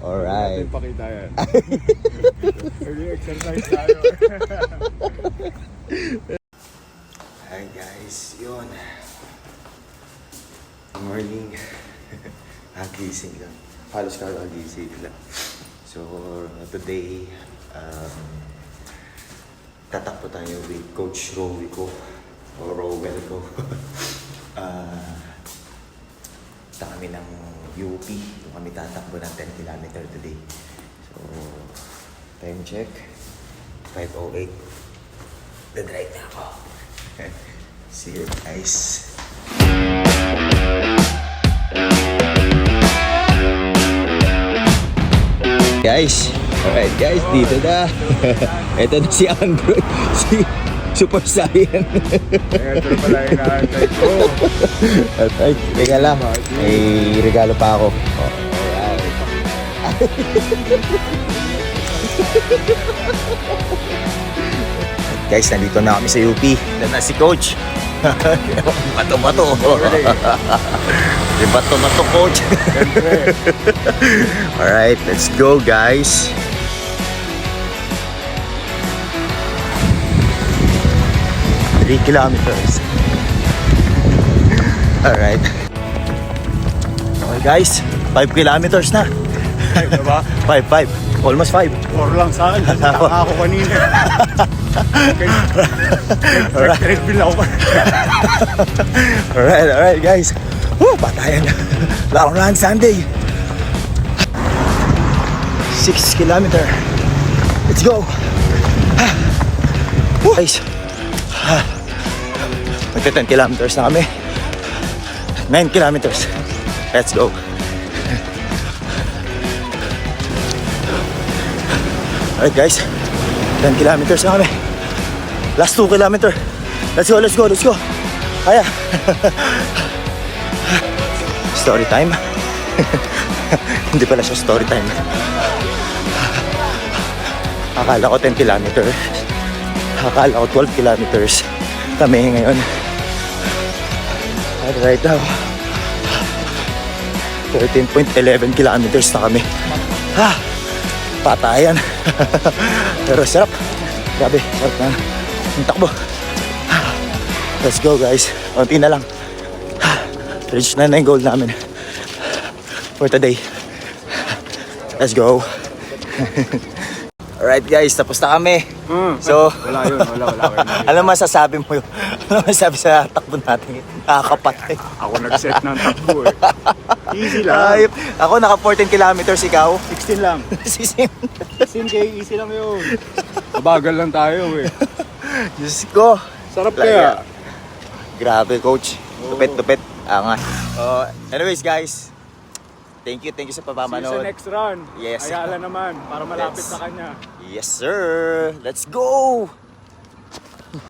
Alright. Natin pakita yan. Early exercise tayo. Hi guys, yun. Good morning. Nagising lang. Halos kakagising lang. So, today, tatakbo tayo with Coach Rowie ko. O Rowell ko. Punta kami ng UP. Doon kami tatakbo ng 10 km today. So, time check. 5:08. Dadrive na ako. See you guys. Alright guys, dito na. Ito na si Android, si Super Saiyan. Ito pala yung inaantay ko. Alright, teka lang. May regalo pa ako. Oh, alright. Guys, nandito na kami sa UP. Ito na si Coach. Bato-bato. Bato-bato, Coach. Alright, let's go guys. Three kilometers. Alright. Okay guys, 5 kilometers na. 5 na ba? 5. Almost 5. 4 lang saan. Tanga ako kanina. Treadmill ako. Alright guys. Woo, batayan. Long run Sunday. 6 kilometer. Let's go. Woo, guys. Magta 10 kilometers na kami. 9 kilometers. Let's go. Alright guys. 10 kilometers na kami. Last 2 kilometer. Let's go. Kaya. Story time. Hindi pala siya story time. Akala ko 10 kilometers. Akala ko 12 kilometers. Kami ngayon. At right now, 13.11 kilometers na kami. Patayan. Pero sarap. Grabe, sarap na. Ang takbo. Let's go guys. Konti na lang. Reach na yung goal namin for today. Let's go. Alright guys, tapos na kami. So, Wala yun. ano masasabi mo yun? Ano masasabi sa takbo natin? Nakakapatay. Ako nag-set ng takbo eh. Easy lang. Ay, ako naka 14 kilometers, ikaw? 16 lang. 16K, easy lang yun. Mabagal lang tayo eh. Diyos ko. Sarap kaya. Grabe coach. Tupit. Angat. Anyways guys, thank you sa See you sa pamamanood. next run. Yes. Ayala naman, para malapit Let's- sa kanya. Yes sir. Let's go.